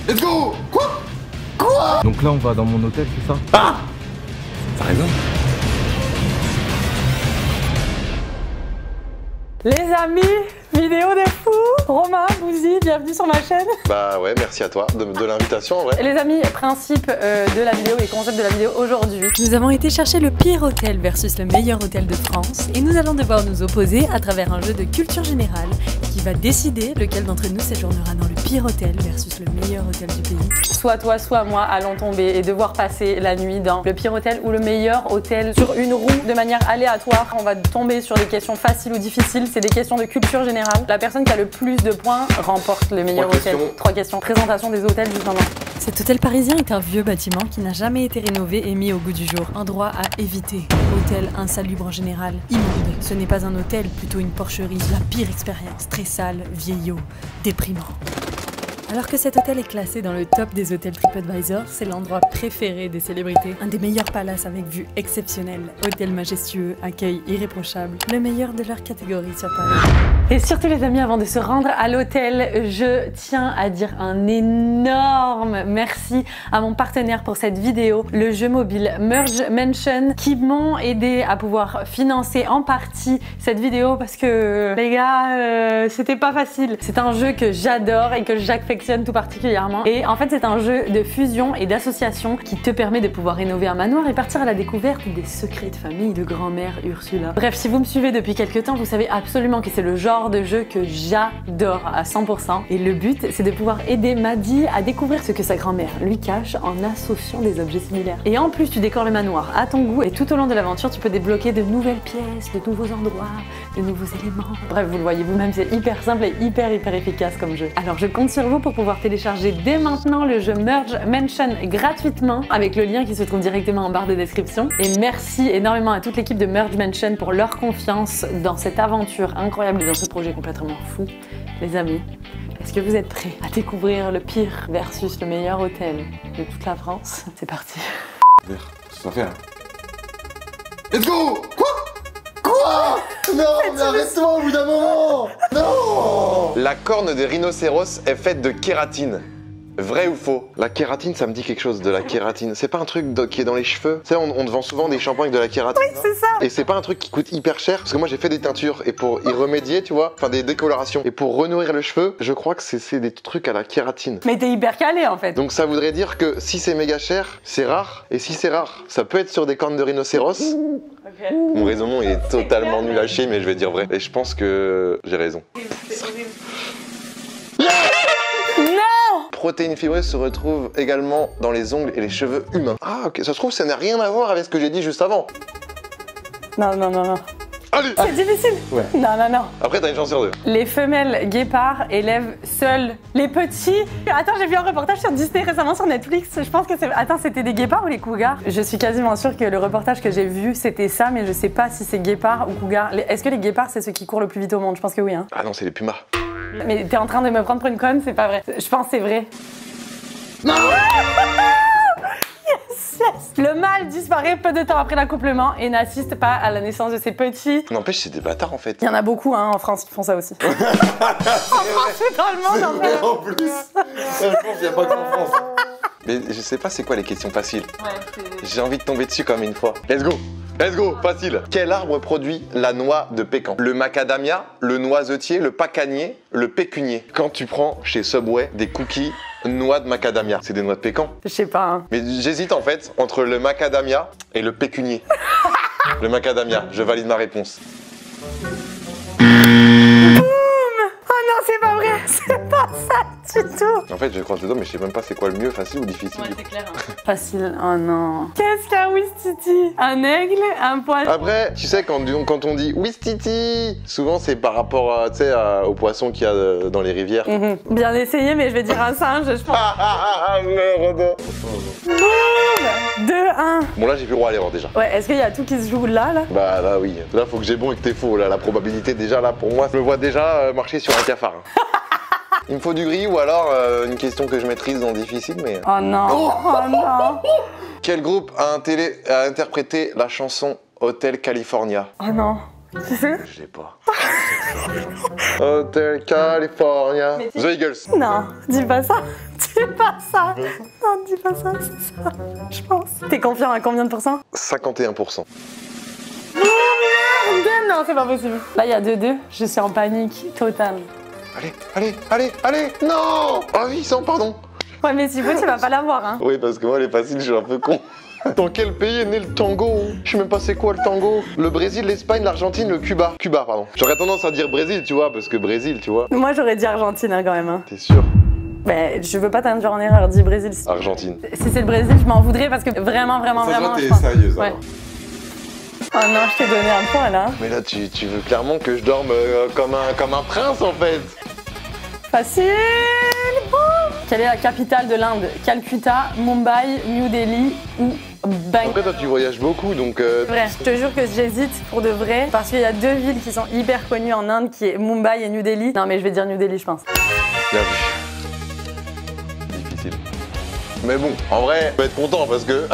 Let's go. Quoi? Donc là on va dans mon hôtel, c'est ça? Ah, t'as raison. Les amis, vidéo de fou. Romain, Bouzy, bienvenue sur ma chaîne. Bah ouais, merci à toi de l'invitation en vrai. Les amis, principe de la vidéo et concept de la vidéo aujourd'hui. Nous avons été chercher le pire hôtel versus le meilleur hôtel de France et nous allons devoir nous opposer à travers un jeu de culture générale qui va décider lequel d'entre nous séjournera dans le pire hôtel versus le meilleur hôtel du pays. Soit toi, soit moi allons tomber et devoir passer la nuit dans le pire hôtel ou le meilleur hôtel sur une roue de manière aléatoire. On va tomber sur des questions faciles ou difficiles, c'est des questions de culture générale. La personne qui a le plus de points remporte le meilleur hôtel. 3 questions. Présentation des hôtels juste avant. Cet hôtel parisien est un vieux bâtiment qui n'a jamais été rénové et mis au goût du jour. Endroit à éviter. Hôtel insalubre en général. Immonde. Ce n'est pas un hôtel, plutôt une porcherie. La pire expérience. Très sale, vieillot, déprimant. Alors que cet hôtel est classé dans le top des hôtels TripAdvisor, c'est l'endroit préféré des célébrités. Un des meilleurs palaces avec vue exceptionnelle, hôtel majestueux, accueil irréprochable, le meilleur de leur catégorie sur Paris. Et surtout les amis, avant de se rendre à l'hôtel, je tiens à dire un énorme merci à mon partenaire pour cette vidéo, le jeu mobile Merge Mansion, qui m'ont aidé à pouvoir financer en partie cette vidéo parce que les gars, c'était pas facile. C'est un jeu que j'adore et que j'affectionne tout particulièrement. Et en fait, c'est un jeu de fusion et d'association qui te permet de pouvoir rénover un manoir et partir à la découverte des secrets de famille de grand-mère Ursula. Bref, si vous me suivez depuis quelques temps, vous savez absolument que c'est le genre de jeu que j'adore à 100%. Et le but, c'est de pouvoir aider Maddy à découvrir ce que sa grand-mère lui cache en associant des objets similaires. Et en plus, tu décores le manoir à ton goût et tout au long de l'aventure, tu peux débloquer de nouvelles pièces, de nouveaux endroits, de nouveaux éléments. Bref, vous le voyez vous-même, c'est hyper simple et hyper efficace comme jeu. Alors, je compte sur vous pour pouvoir télécharger dès maintenant le jeu Merge Mansion gratuitement avec le lien qui se trouve directement en barre de description. Et merci énormément à toute l'équipe de Merge Mansion pour leur confiance dans cette aventure incroyable et dans ce projet complètement fou. Les amis, est-ce que vous êtes prêts à découvrir le pire versus le meilleur hôtel de toute la France? C'est parti. Ça fait là. Let's go. Quoi? Non, mais arrête-toi au bout d'un moment. Non. La corne des rhinocéros est faite de kératine. Vrai ou faux? La kératine, ça me dit quelque chose de la kératine. C'est pas un truc qui est dans les cheveux? Tu sais, on te vend souvent des shampoings avec de la kératine. Oui, c'est ça. Et c'est pas un truc qui coûte hyper cher? Parce que moi j'ai fait des teintures et pour y remédier, tu vois, enfin des décolorations. Et pour renourrir le cheveu, je crois que c'est des trucs à la kératine. Mais t'es hyper calé en fait. Donc ça voudrait dire que si c'est méga cher, c'est rare. Et si c'est rare, ça peut être sur des cornes de rhinocéros. Okay. Mon raisonnement est totalement nul à chier, mais je vais dire vrai. Et je pense que j'ai raison. Non! Protéines fibreuses se retrouvent également dans les ongles et les cheveux humains. Ah ok, ça se trouve ça n'a rien à voir avec ce que j'ai dit juste avant. Non, non, non, non. Allez! C'est difficile. Ouais. Non, non, non. Après t'as une chance sur deux. Les femelles guépards élèvent seuls les petits. Attends, j'ai vu un reportage sur Disney récemment sur Netflix. Je pense que c'est... Attends, c'était des guépards ou les cougars? Je suis quasiment sûre que le reportage que j'ai vu, c'était ça, mais je sais pas si c'est guépards ou cougars. Est-ce que les guépards, c'est ceux qui courent le plus vite au monde? Je pense que oui, hein. Ah non, c'est les pumas. Mais t'es en train de me prendre pour une conne, c'est pas vrai. Je pense que c'est vrai. Non! Yes, yes. Le mâle disparaît peu de temps après l'accouplement et n'assiste pas à la naissance de ses petits. N'empêche, c'est des bâtards en fait. Il y en a beaucoup hein, en France qui font ça aussi. En France et dans le monde en fait. En plus, je pense qu'il n'y a pas qu'en France. Mais je sais pas c'est quoi les questions faciles. Ouais, j'ai envie de tomber dessus comme une fois. Let's go! Let's go, facile. Quel arbre produit la noix de pécan? Le macadamia, le noisetier, le pacanier, le pécunier. Quand tu prends chez Subway des cookies noix de macadamia, c'est des noix de pécan. Je sais pas. Hein. Mais j'hésite en fait entre le macadamia et le pécunier. Le macadamia, je valide ma réponse. C'est pas vrai, c'est pas ça du tout. En fait, je croise les doigts, mais je sais même pas c'est quoi le mieux, facile ou difficile. Ouais, c'est clair. Hein. Facile, oh non. Qu'est-ce qu'un Ouistiti? Un aigle? Un poisson? Après, tu sais, quand on dit Ouistiti, souvent c'est par rapport aux poissons qu'il y a dans les rivières. Bien essayé, mais je vais dire un singe, je pense. Merde. Boum! 2-1. Bon, là, j'ai plus le droit à l'erreur déjà. Ouais, est-ce qu'il y a tout qui se joue là? Bah là, oui. Là, faut que j'ai bon et que t'es faux. Là, la probabilité, déjà, là, pour moi, je me vois déjà marcher sur un cafard. Il me faut du gris ou alors une question que je maîtrise dans difficile, mais... Oh non, oh non. Quel groupe a interprété la chanson Hotel California? Oh non. Tu sais? Je sais pas. Hotel California. The Eagles. Non, dis pas ça. Dis C'est pas ça. Non, dis pas ça, c'est ça. Je pense. T'es confiant à combien de pourcents? 51%. Non, c'est pas possible. Là, il y a 2-2. Je suis en panique totale. Allez. Non. Ah oui, 100, pardon. Ouais, mais si vous, tu vas pas l'avoir, hein. Oui, parce que moi, les faciles, je suis un peu con. Dans quel pays est né le tango? Je sais même pas c'est quoi le tango. Le Brésil, l'Espagne, l'Argentine, le Cuba. Cuba, pardon. J'aurais tendance à dire Brésil, tu vois, parce que Brésil, tu vois. Moi, j'aurais dit Argentine, hein, quand même. Hein. T'es sûr? Ben, je veux pas t'induire en erreur, dis Brésil. Argentine. Si c'est le Brésil, je m'en voudrais parce que vraiment. Ça, t'es je pense. sérieuse, ouais. alors. Oh non, je t'ai donné un point, là. Mais là, tu veux clairement que je dorme comme un prince, en fait. Facile. Boum. Quelle est la capitale de l'Inde? Calcutta, Mumbai, New Delhi ou Bangkok? Après, toi, tu voyages beaucoup, donc... Vrai, je te jure que j'hésite pour de vrai parce qu'il y a deux villes qui sont hyper connues en Inde qui est Mumbai et New Delhi. Non mais je vais dire New Delhi, je pense. Bien vu. Difficile. Mais bon, en vrai, faut être content parce que,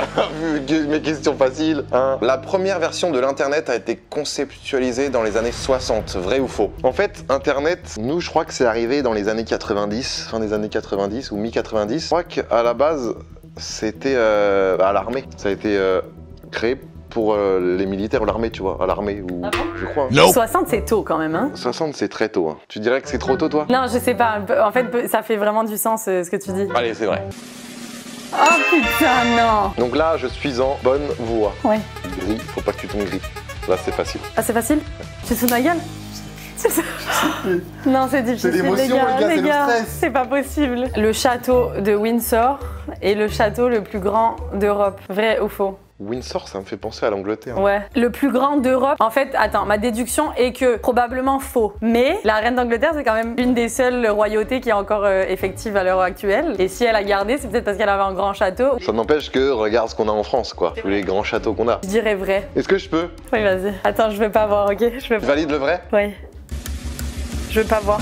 vu mes questions faciles, hein. La première version de l'Internet a été conceptualisée dans les années 60, vrai ou faux? En fait, Internet, nous, je crois que c'est arrivé dans les années 90, fin des années 90 ou mi-90. Je crois qu'à la base, c'était à l'armée. Ça a été créé pour les militaires ou l'armée, tu vois, à l'armée ou... Ah bon? Je crois. No. 60 c'est tôt quand même, hein. 60 c'est très tôt, hein. Tu dirais que c'est trop tôt, toi? Non, je sais pas. En fait, ça fait vraiment du sens ce que tu dis. Allez, c'est vrai. Oh putain, non. Donc là, je suis en bonne voie. Ouais. Gris, faut pas que tu tombes gris. Là, c'est facile. Ah, c'est facile? Tu te fous de ma gueule? Non, c'est difficile. C'est l'émotion, les gars, c'est le stress. C'est pas possible. Le château de Windsor est le château le plus grand d'Europe. Vrai ou faux? Windsor, ça me fait penser à l'Angleterre. Ouais. Le plus grand d'Europe. En fait, attends, ma déduction est que probablement faux. Mais la reine d'Angleterre, c'est quand même une des seules royautés qui est encore effective à l'heure actuelle. Et si elle a gardé, c'est peut-être parce qu'elle avait un grand château. Ça n'empêche que regarde ce qu'on a en France, quoi. Tous les grands châteaux qu'on a. Je dirais vrai. Est-ce que je peux? Oui, vas-y. Attends, je veux pas voir, ok? Je veux pas. Valide le vrai? Oui. Je veux pas voir.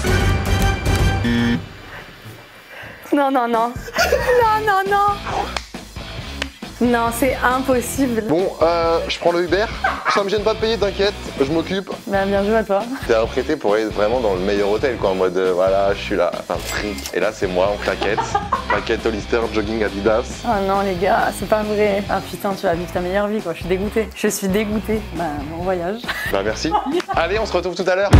Non. Non. Non, c'est impossible. Bon, je prends le Uber. Ça me gêne pas de payer, t'inquiète. Je m'occupe. Bah, bien joué à toi. T'es apprêté pour être vraiment dans le meilleur hôtel, quoi. En mode, voilà, je suis là. Enfin, fric. Et là, c'est moi en claquette. Claquette Hollister, jogging Adidas. Oh non, les gars, c'est pas vrai. Ah putain, tu vas vivre ta meilleure vie, quoi. Je suis dégoûtée. Bah, bon voyage. Bah, merci. Allez, on se retrouve tout à l'heure.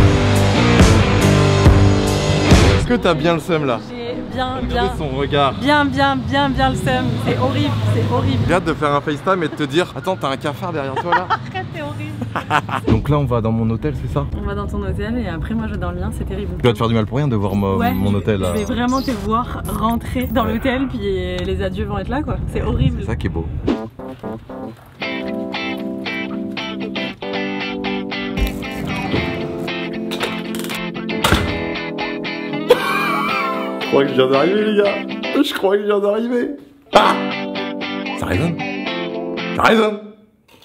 Est-ce que t'as bien le seum là? J'ai bien son regard. Bien le seum. C'est horrible. J'ai hâte de faire un FaceTime et de te dire attends, t'as un cafard derrière toi là. Arrête, c'est horrible. Donc là on va dans mon hôtel, c'est ça? On va dans ton hôtel et après moi je vais dans le mien, c'est terrible. Tu vas te faire du mal pour rien de voir mon hôtel là. Je vais vraiment te voir rentrer dans l'hôtel puis les adieux vont être là, quoi. C'est horrible. C'est ça qui est beau. Je crois que je viens d'arriver, les gars. Je crois que je viens d'arriver. Ah! Ça résonne. Ça résonne.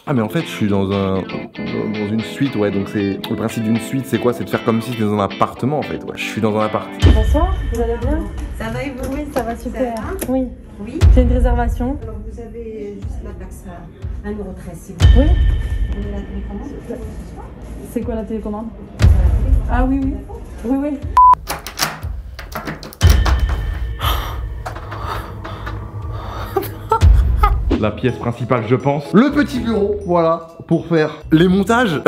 Ah mais en fait je suis dans une suite, ouais, donc c'est le principe d'une suite, c'est quoi? C'est de faire comme si c'était dans un appartement en fait, ouais. Je suis dans un appart. Bonsoir, vous allez bien? Ça va et vous? Oui, ça va super. Ça va? Oui. Oui. J'ai une réservation. Alors vous avez juste la taxe à 1,13 €, s'il vous plaît. Oui. Vous voulez la télécommande? C'est quoi la télécommande? Voilà, la télécommande. Ah oui. Oui. La pièce principale, je pense. Le petit bureau, voilà, pour faire les montages.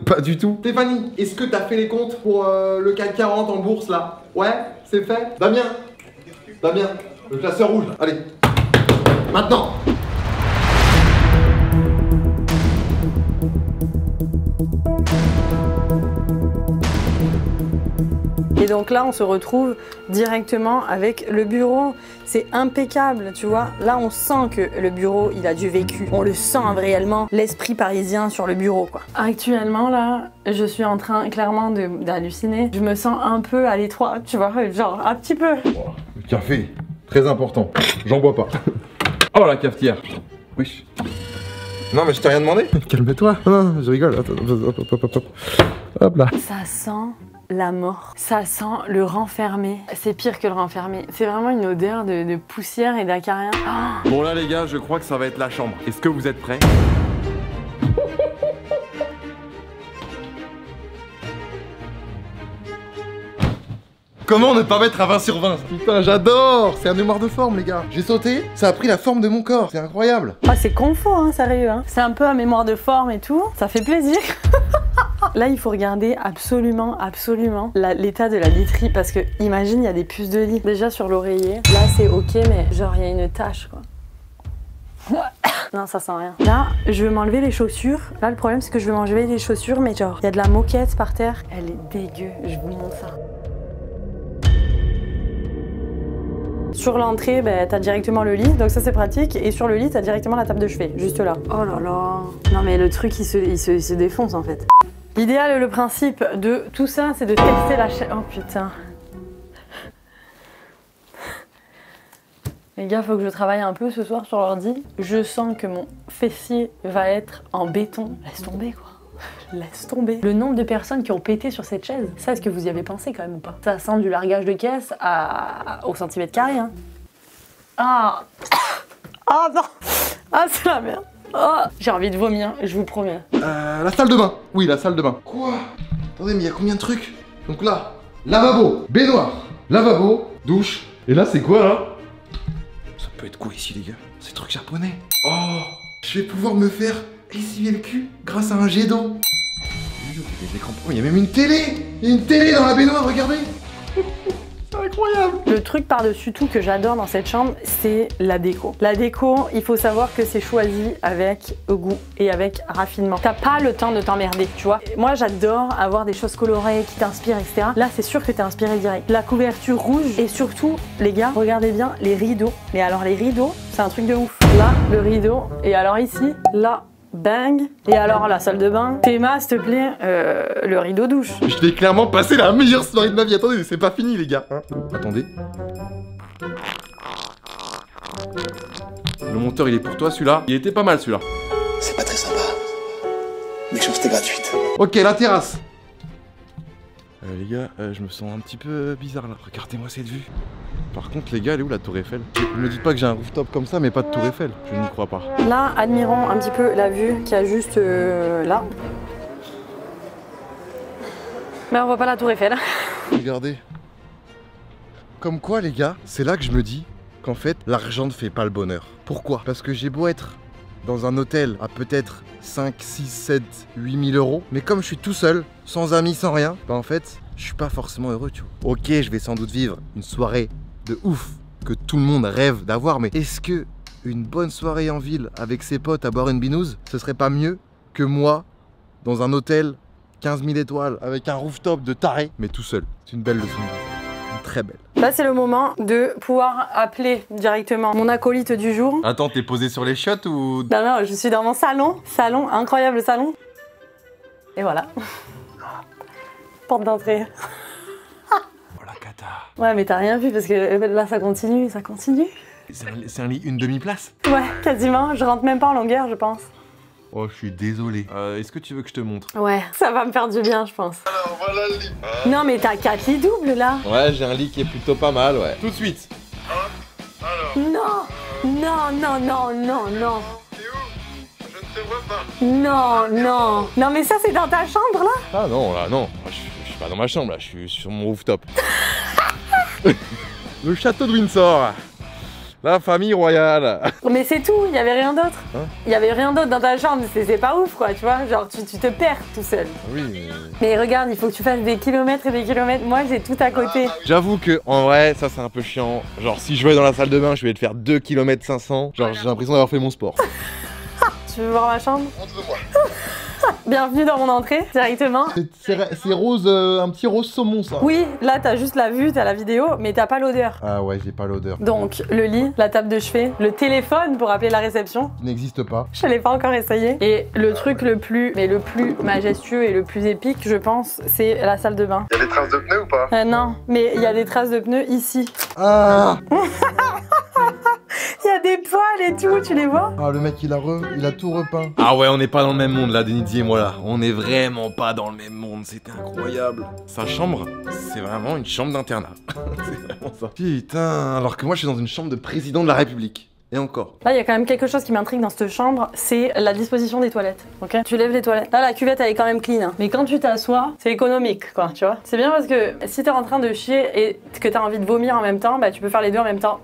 Pas du tout. Stéphanie, est-ce que t'as fait les comptes pour le CAC 40 en bourse là? Ouais, c'est fait. Damien, le classeur rouge. Allez, maintenant. Et donc là, on se retrouve directement avec le bureau. C'est impeccable, tu vois. Là, on sent que le bureau, il a du vécu. On le sent réellement, l'esprit parisien sur le bureau, quoi. Actuellement, là, je suis en train clairement d'halluciner. Je me sens un peu à l'étroit, tu vois, genre un petit peu. Oh, le café, très important. J'en bois pas. Oh, la cafetière. Oui. Non, mais je t'ai rien demandé. Calme-toi. Non, je rigole. Attends, hop là. Ça sent la mort. Ça sent le renfermé. C'est pire que le renfermé. C'est vraiment une odeur de poussière et d'acarien. Oh. Bon là les gars, je crois que ça va être la chambre. Est-ce que vous êtes prêts? Comment ne pas mettre à 20 sur 20? Putain, j'adore. C'est un mémoire de forme, les gars. J'ai sauté, ça a pris la forme de mon corps. C'est incroyable. Ah, c'est confort, hein, sérieux. Hein. C'est un peu un mémoire de forme et tout. Ça fait plaisir. Là, il faut regarder absolument l'état de la literie parce que imagine, il y a des puces de lit. Déjà sur l'oreiller, là c'est ok, mais genre il y a une tache quoi. Non, ça sent rien. Là, je veux m'enlever les chaussures. Là, le problème c'est que je veux m'enlever les chaussures, mais genre il y a de la moquette par terre. Elle est dégueu. Je vous montre ça. Sur l'entrée, ben, t'as directement le lit, donc ça c'est pratique. Et sur le lit, t'as directement la table de chevet, juste là. Oh là là. Non mais le truc, il se défonce en fait. L'idéal, le principe de tout ça, c'est de tester la chaise. Oh putain. Les gars, faut que je travaille un peu ce soir sur l'ordi. Je sens que mon fessier va être en béton. Laisse tomber quoi. Laisse tomber. Le nombre de personnes qui ont pété sur cette chaise, ça, est-ce que vous y avez pensé quand même ou pas? Ça sent du largage de caisse au centimètre carré. Hein. Ah. Ah non. Ah, c'est la merde. Oh, j'ai envie de vomir, je vous promets. La salle de bain. Oui, la salle de bain. Quoi? Attendez, mais il y a combien de trucs? Donc là, lavabo, baignoire, lavabo, douche. Et là, c'est quoi là? Ça peut être quoi ici, les gars? C'est truc japonais. Oh, je vais pouvoir me faire essuyer le cul grâce à un jet d'eau. Il y a même une télé. Il y a une télé dans la baignoire, regardez. C'est incroyable. Le truc par-dessus tout que j'adore dans cette chambre, c'est la déco. La déco, il faut savoir que c'est choisi avec goût et avec raffinement. T'as pas le temps de t'emmerder, tu vois. Moi, j'adore avoir des choses colorées qui t'inspirent, etc. Là, c'est sûr que t'es inspiré direct. La couverture rouge et surtout, les gars, regardez bien les rideaux. Mais alors, les rideaux, c'est un truc de ouf. Là, le rideau. Et alors ici, là, bang. Et alors la salle de bain. Théma, s'il te plaît, le rideau douche. Je vais clairement passer la meilleure soirée de ma vie. Attendez, c'est pas fini les gars. Hein, attendez. Le monteur il est pour toi celui-là. Il était pas mal celui-là. C'est pas très sympa. Mais chose c'était gratuite. Ok, la terrasse. Les gars, je me sens un petit peu bizarre là. Regardez-moi cette vue. Par contre, les gars, elle est où la tour Eiffel? Ne me dites pas que j'ai un rooftop comme ça, mais pas de tour Eiffel. Je n'y crois pas. Là, admirons un petit peu la vue qu'il y a juste là. Mais on voit pas la tour Eiffel. Regardez. Comme quoi, les gars, c'est là que je me dis qu'en fait, l'argent ne fait pas le bonheur. Pourquoi? Parce que j'ai beau être dans un hôtel à peut-être 5, 6, 7, 8 000 euros, mais comme je suis tout seul, sans amis, sans rien, bah en fait, je suis pas forcément heureux, tu vois. Ok, je vais sans doute vivre une soirée de ouf que tout le monde rêve d'avoir, mais est-ce que une bonne soirée en ville avec ses potes à boire une binouse, ce serait pas mieux que moi dans un hôtel 15 000 étoiles avec un rooftop de taré, mais tout seul? C'est une belle leçon de vie. Une très belle. Là, c'est le moment de pouvoir appeler directement mon acolyte du jour. Attends, t'es posé sur les chiottes ou... Non, non, je suis dans mon salon. Salon, incroyable salon. Et voilà. Porte d'entrée. Oh la cata. Ouais, mais t'as rien vu parce que là, ça continue, ça continue. C'est un lit, une demi-place? Ouais, quasiment. Je rentre même pas en longueur, je pense. Oh, je suis désolé. Est-ce que tu veux que je te montre? Ouais, ça va me faire du bien, je pense. Alors voilà le lit. Non, mais t'as 4 lits doubles, là. Ouais, j'ai un lit qui est plutôt pas mal, ouais. Tout de suite. Non, non, non, non, non, non. T'es où? Je ne te vois pas. Non, non. Non, mais ça, c'est dans ta chambre, là? Ah non, là, non. Je suis pas dans ma chambre, là. Je suis sur mon rooftop. Le château de Windsor. La famille royale. Mais c'est tout, il y avait rien d'autre. Hein? Il y avait rien d'autre dans ta chambre, c'est pas ouf, quoi, tu vois. Genre, tu te perds tout seul. Oui, mais... Mais regarde, il faut que tu fasses des kilomètres et des kilomètres. Moi, j'ai tout à côté. J'avoue que, en vrai, ça, c'est un peu chiant. Genre, si je vais dans la salle de bain, je vais te faire 2 km 500. Genre, j'ai l'impression d'avoir fait mon sport. Tu veux voir ma chambre? Montre-moi. Bienvenue dans mon entrée, directement. C'est rose, un petit rose saumon, ça. Oui, là, t'as juste la vue, t'as la vidéo, mais t'as pas l'odeur. Ah ouais, j'ai pas l'odeur. Donc, le lit, la table de chevet, le téléphone pour appeler la réception. N'existe pas. Je l'ai pas encore essayé. Et le truc le plus majestueux et le plus épique, je pense, c'est la salle de bain. Y'a des traces de pneus ou pas? Non, mais il y a des traces de pneus ici. Ah. Il y a des poils et tout, tu les vois? Ah, le mec, il a tout repeint. Ah ouais, on n'est pas dans le même monde, là, Denidi et moi, là. On est vraiment pas dans le même monde, c'était incroyable. Sa chambre, c'est vraiment une chambre d'internat. C'est vraiment ça. Putain, alors que moi, je suis dans une chambre de président de la République. Et encore. Là, il y a quand même quelque chose qui m'intrigue dans cette chambre, c'est la disposition des toilettes. Ok, tu lèves les toilettes. Là, la cuvette, elle est quand même clean. Hein. Mais quand tu t'assois, c'est économique, quoi, tu vois. C'est bien parce que si t'es en train de chier et que t'as envie de vomir en même temps, bah tu peux faire les deux en même temps.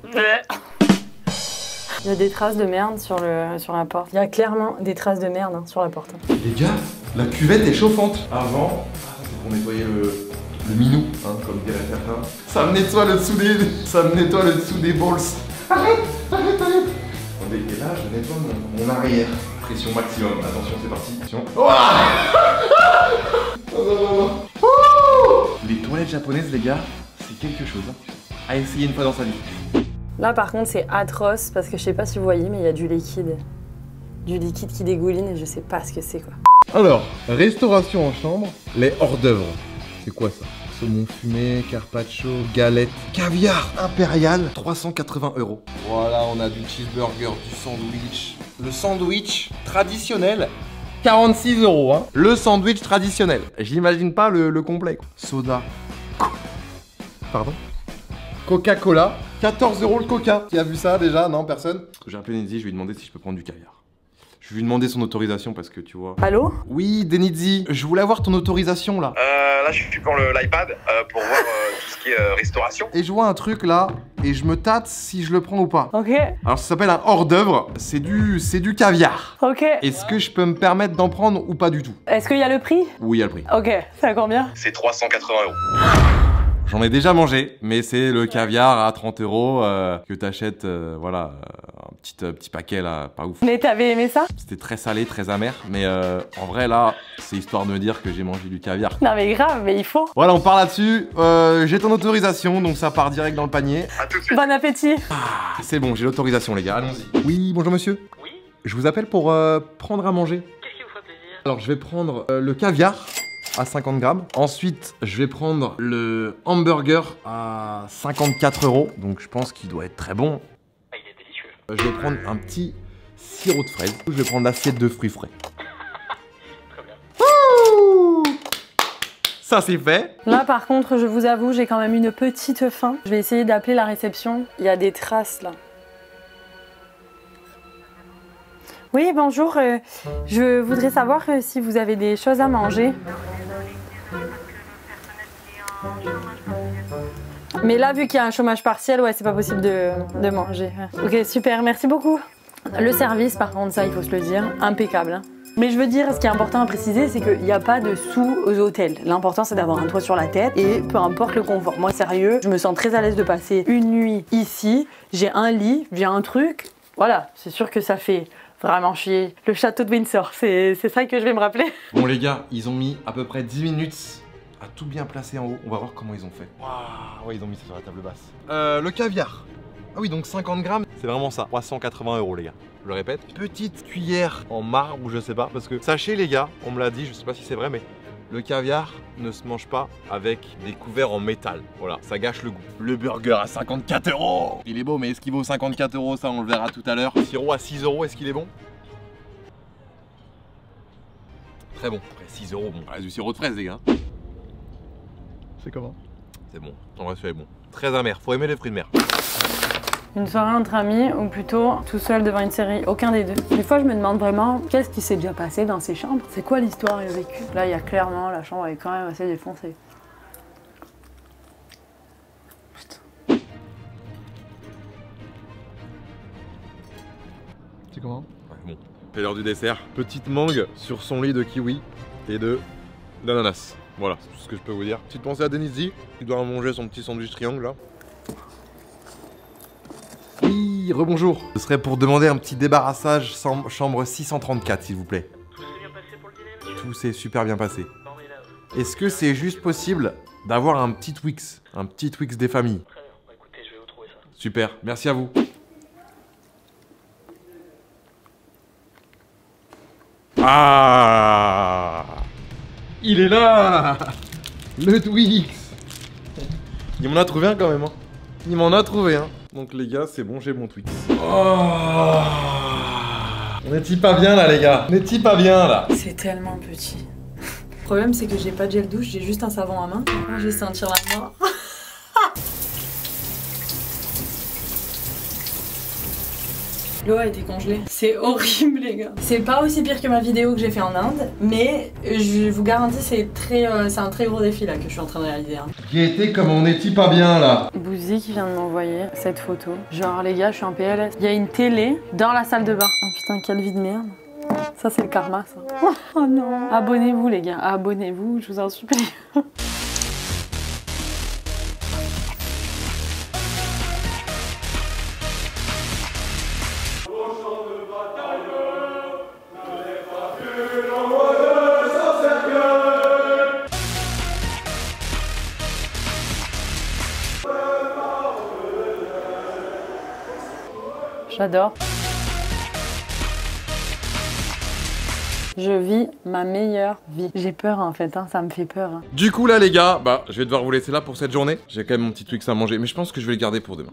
Il y a des traces de merde sur la porte. Il y a clairement des traces de merde hein, sur la porte. Les gars, la cuvette est chauffante. Avant, c'est pour nettoyer le minou, hein, comme dirait certains. Ça me nettoie le dessous des balls. Arrête. Attendez, et là, je nettoie mon arrière. Pression maximum. Attention, c'est parti. Attention. Non. Les toilettes japonaises, les gars, c'est quelque chose. Hein. À essayer une fois dans sa vie. Là, par contre, c'est atroce parce que je sais pas si vous voyez, mais il y a du liquide. Du liquide qui dégouline et je sais pas ce que c'est, quoi. Alors, restauration en chambre, les hors d'œuvre. C'est quoi ça? Saumon fumé, carpaccio, galette, caviar impérial, 380 €. Voilà, on a du cheeseburger, du sandwich. Le sandwich traditionnel, 46 €. Hein. Le sandwich traditionnel. J'imagine pas le complet. Soda. Pardon? Coca-Cola, 14 € le coca. Qui a vu ça déjà? Non, personne? J'ai appelé Denizzi, je lui ai demandé si je peux prendre du caviar. Je vais lui demander son autorisation parce que tu vois... Allô? Oui, Denizzi, je voulais avoir ton autorisation là. Là, je suis pour l'iPad pour voir tout ce qui est restauration. Et je vois un truc là, et je me tâte si je le prends ou pas. Ok. Alors ça s'appelle un hors d'œuvre, c'est du caviar. Ok. Est-ce que je peux me permettre d'en prendre ou pas du tout? Est-ce qu'il y a le prix? Oui, il y a le prix. Ok, c'est à combien? C'est 380 €. J'en ai déjà mangé, mais c'est le caviar à 30 € que t'achètes, voilà, un petit paquet là, pas ouf. Mais t'avais aimé ça? C'était très salé, très amer, mais en vrai là, c'est histoire de me dire que j'ai mangé du caviar. Non mais grave, mais il faut. Voilà, on part là-dessus, j'ai ton autorisation, donc ça part direct dans le panier. À tout de suite. Bon appétit. C'est bon, j'ai l'autorisation les gars, allons-y. Oui, bonjour monsieur. Oui, Je vous appelle pour prendre à manger. qu'est-ce qui vous ferait plaisir? Alors je vais prendre le caviar à 50 grammes. Ensuite, je vais prendre le hamburger à 54 €. Donc je pense qu'il doit être très bon. Ah, il est délicieux. Je vais prendre un petit sirop de fraise. Je vais prendre l'assiette de fruits frais. Très bien. Ça c'est fait. Là par contre, je vous avoue, j'ai quand même une petite faim. Je vais essayer d'appeler la réception. Il y a des traces là. Oui, bonjour. Je voudrais savoir si vous avez des choses à manger. Mais là, vu qu'il y a un chômage partiel, ouais, c'est pas possible de manger. Ok, super, merci beaucoup. Le service, par contre, ça, il faut se le dire, impeccable. Hein. Mais je veux dire, ce qui est important à préciser, c'est qu'il n'y a pas de sous aux hôtels. L'important, c'est d'avoir un toit sur la tête et peu importe le confort. Moi, sérieux, je me sens très à l'aise de passer une nuit ici. J'ai un lit, j'ai un truc. Voilà, c'est sûr que ça fait vraiment chier. Le château de Windsor, c'est ça que je vais me rappeler. Bon les gars, ils ont mis à peu près 10 minutes à tout bien placer en haut. On va voir comment ils ont fait. Waouh, ouais, ils ont mis ça sur la table basse. Le caviar. Ah oui, donc 50 grammes, c'est vraiment ça. 380 € les gars. Je le répète. Petite cuillère en marbre ou je sais pas. Parce que sachez les gars, on me l'a dit, je sais pas si c'est vrai, mais le caviar ne se mange pas avec des couverts en métal. Voilà, ça gâche le goût. Le burger à 54 €. Il est beau, mais est-ce qu'il vaut 54 €? Ça, on le verra tout à l'heure. Le sirop à 6 €, est-ce qu'il est bon? Très bon. Après 6 €, bon, reste du sirop de fraise les gars. C'est comment? C'est bon, en vrai celui-là est bon. Très amer, faut aimer les fruits de mer. Une soirée entre amis ou plutôt tout seul devant une série, aucun des deux. Des fois je me demande vraiment qu'est-ce qui s'est déjà passé dans ces chambres. C'est quoi l'histoire et le vécu? Là il y a clairement, la chambre est quand même assez défoncée. Putain. C'est comment? Ouais, bon. C'est l'heure du dessert. Petite mangue sur son lit de kiwi et d'ananas. Voilà, c'est tout ce que je peux vous dire. Petite pensée à Denizzi, qui doit manger son petit sandwich triangle là. Oui, rebonjour. Ce serait pour demander un petit débarrassage chambre 634 s'il vous plaît. Tout s'est bien passé pour le dîner, monsieur? Tout s'est super bien passé. Formidable. Est-ce que c'est juste possible d'avoir un petit Twix? Un petit Twix des familles? Très bien. Bah, écoutez, je vais vous trouver ça. Super, merci à vous. Ah, il est là, le Twix. Il m'en a trouvé un quand même. Hein. Il m'en a trouvé un. Donc les gars, c'est bon, j'ai mon Twix. Oh, on n'est-il pas bien là les gars? On n'est-il pas bien là? C'est tellement petit. Le problème c'est que j'ai pas de gel douche, j'ai juste un savon à main. Je vais sentir la mort. L'eau a été congelée. C'est horrible les gars. C'est pas aussi pire que ma vidéo que j'ai fait en Inde, mais je vous garantis c'est un très gros défi là que je suis en train de réaliser. Hein. Qui était comme on n'est pas bien là. Bouzy qui vient de m'envoyer cette photo. Genre les gars, je suis en PLS. Il y a une télé dans la salle de bain. Oh putain, quelle vie de merde. Ça c'est le karma ça. Oh non. Abonnez-vous les gars, abonnez-vous, je vous en supplie. J'adore. Je vis ma meilleure vie. J'ai peur en fait, hein, ça me fait peur. Hein. Du coup là les gars, bah je vais devoir vous laisser là pour cette journée. J'ai quand même mon petit Twix à manger, mais je pense que je vais le garder pour demain.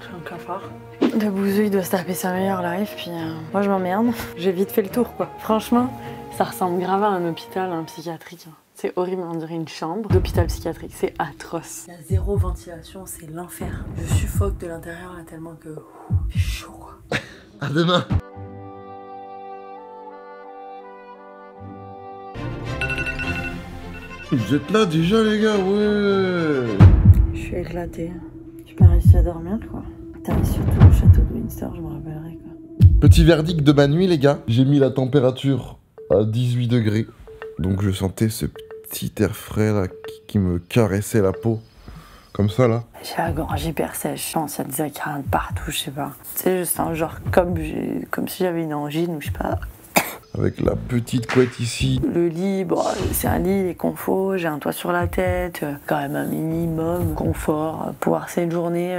J'ai un cafard. Le bouseux il doit se taper sa meilleure life, puis moi je m'emmerde. J'ai vite fait le tour quoi. Franchement, ça ressemble grave à un hôpital, un psychiatrique. C'est horrible, on dirait une chambre d'hôpital psychiatrique, c'est atroce. Il y a zéro ventilation, c'est l'enfer. Je suffoque de l'intérieur là tellement que c'est chaud quoi. À demain. Vous êtes là déjà les gars, ouais. Je suis éclatée. J'ai pas réussi à dormir quoi. Putain, mais surtout le château de Windsor, je me rappellerai quoi. Petit verdict de ma nuit les gars. J'ai mis la température à 18 degrés. Donc je sentais ce petit air frais là qui me caressait la peau. Comme ça là. J'ai la gorge hyper sèche, je pense qu'il y a des acarines de partout, je sais pas. Tu sais, je sens genre comme si j'avais une angine ou je sais pas. Avec la petite couette ici. Le lit, bon, c'est un lit, il est confort, j'ai un toit sur la tête, quand même un minimum confort, pouvoir séjourner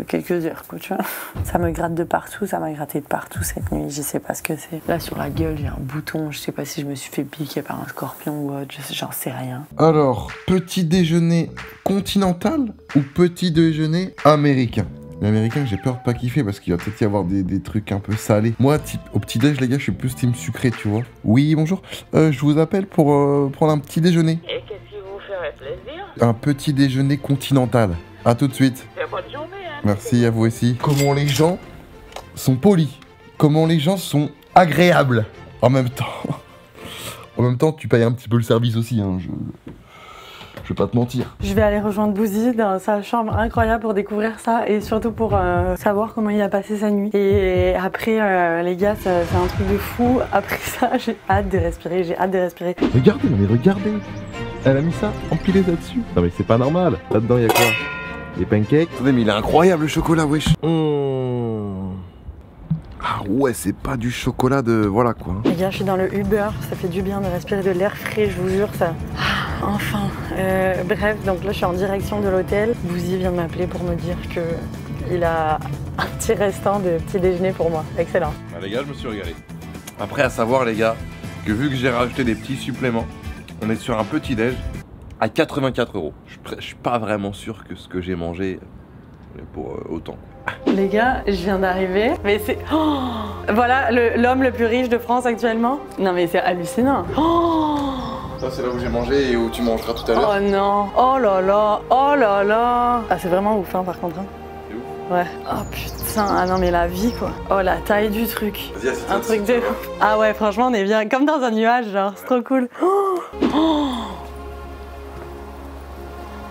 quelques heures, quoi, tu vois. Ça me gratte de partout, ça m'a gratté de partout cette nuit, je sais pas ce que c'est. Là, sur la gueule, j'ai un bouton, je sais pas si je me suis fait piquer par un scorpion ou autre, j'en sais rien. Alors, petit déjeuner continental ou petit déjeuner américain? Mais américain, j'ai peur de pas kiffer parce qu'il va peut-être y avoir des trucs un peu salés. Moi, type, au petit-déj, les gars, je suis plus team sucré, tu vois. Oui, bonjour. Je vous appelle pour prendre un petit déjeuner. Et qu'est-ce qui vous ferait plaisir? Un petit déjeuner continental. À tout de suite. Bonne journée, hein. Merci à vous aussi. Comment les gens sont polis. Comment les gens sont agréables. En même temps, tu payes un petit peu le service aussi, hein. Je vais pas te mentir. Je vais aller rejoindre Bouzy dans sa chambre incroyable pour découvrir ça et surtout pour savoir comment il a passé sa nuit. Et après, les gars, c'est un truc de fou. Après ça, j'ai hâte de respirer, j'ai hâte de respirer. Regardez, mais regardez. Elle a mis ça empilé là-dessus. Non mais c'est pas normal. Là-dedans, il y a quoi? Des pancakes. Attendez, mais il est incroyable le chocolat, wesh. Ah ouais, c'est pas du chocolat de... Voilà quoi. Les gars, je suis dans le Uber, ça fait du bien de respirer de l'air frais, je vous jure, ça... Enfin, bref, donc là je suis en direction de l'hôtel. Bouzy vient de m'appeler pour me dire qu'il a un petit restant de petit déjeuner pour moi. Excellent. Ah, les gars, je me suis régalé. Après, à savoir les gars, que vu que j'ai rajouté des petits suppléments, on est sur un petit déj à 84 €. Je suis pas vraiment sûr que ce que j'ai mangé pour autant. Les gars, je viens d'arriver, mais c'est... Oh, voilà l'homme le plus riche de France actuellement. Non mais c'est hallucinant. Oh, ça c'est là où j'ai mangé et où tu mangeras tout à l'heure. oh non, oh là là, oh là là. Ah c'est vraiment ouf hein par contre. Hein. C'est ouf. Ouais. Oh putain, ah non mais la vie quoi. Oh la taille du truc. Vas-y, assieds-toi. Un truc de... Ah ouais franchement on est bien, comme dans un nuage genre, c'est trop cool. Oh, oh.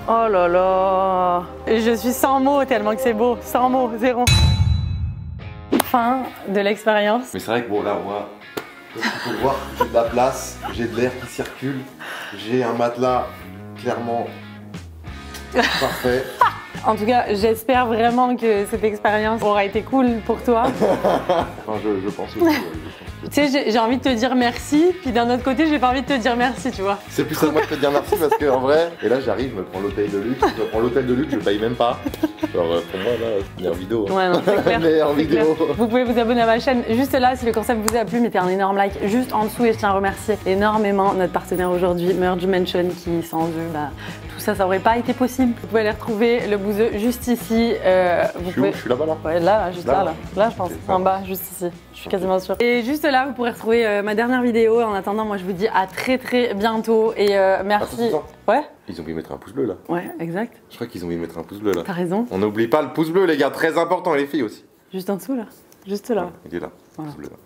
Oh là là. Je suis sans mots tellement que c'est beau. Sans mots, zéro. Fin de l'expérience. Mais c'est vrai que bon là moi, tu peux le voir, j'ai de la place, j'ai de l'air qui circule, j'ai un matelas clairement parfait. En tout cas, j'espère vraiment que cette expérience aura été cool pour toi. Enfin, je pense aussi. Tu sais, j'ai envie de te dire merci, puis d'un autre côté, j'ai pas envie de te dire merci, tu vois. C'est plus à moi de te dire merci parce qu'en vrai, et là j'arrive, je me prends l'hôtel de luxe, je paye même pas. Genre pour moi là, c'est meilleure vidéo. Ouais, non, c'est clair. Meilleure vidéo. Clair. Vous pouvez vous abonner à ma chaîne juste là si le concept vous a plu, mettez un énorme like juste en dessous et je tiens à remercier énormément notre partenaire aujourd'hui, Merge Mansion, qui sans eux, bah, tout ça aurait pas été possible. Vous pouvez aller retrouver le bouseux juste ici. Je suis là-bas là. Ouais, là, juste là, là, je pense. En bas, juste ici. Je suis quasiment sûre. Et juste là, vous pourrez retrouver ma dernière vidéo. En attendant, moi, je vous dis à très bientôt et merci. Attends. Ouais. Ils ont oublié de mettre un pouce bleu là. Ouais, exact. Je crois qu'ils ont oublié de mettre un pouce bleu là. T'as raison. On n'oublie pas le pouce bleu les gars, très important, et les filles aussi. Juste en dessous là. Juste là. Il est là, Voilà. pouce bleu là.